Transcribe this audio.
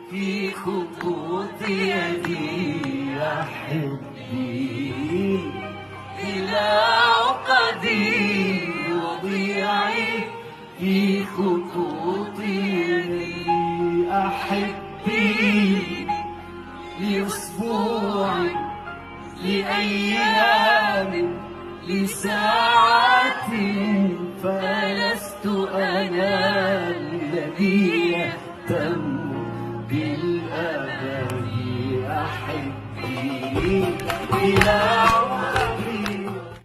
في خطوط يدي أحبي إلى عقدي وضيعي في خطوط يدي أحبي لأسبوع لأيام لساعات فلست أنا الذي يهتم بالأبد أحبي إلى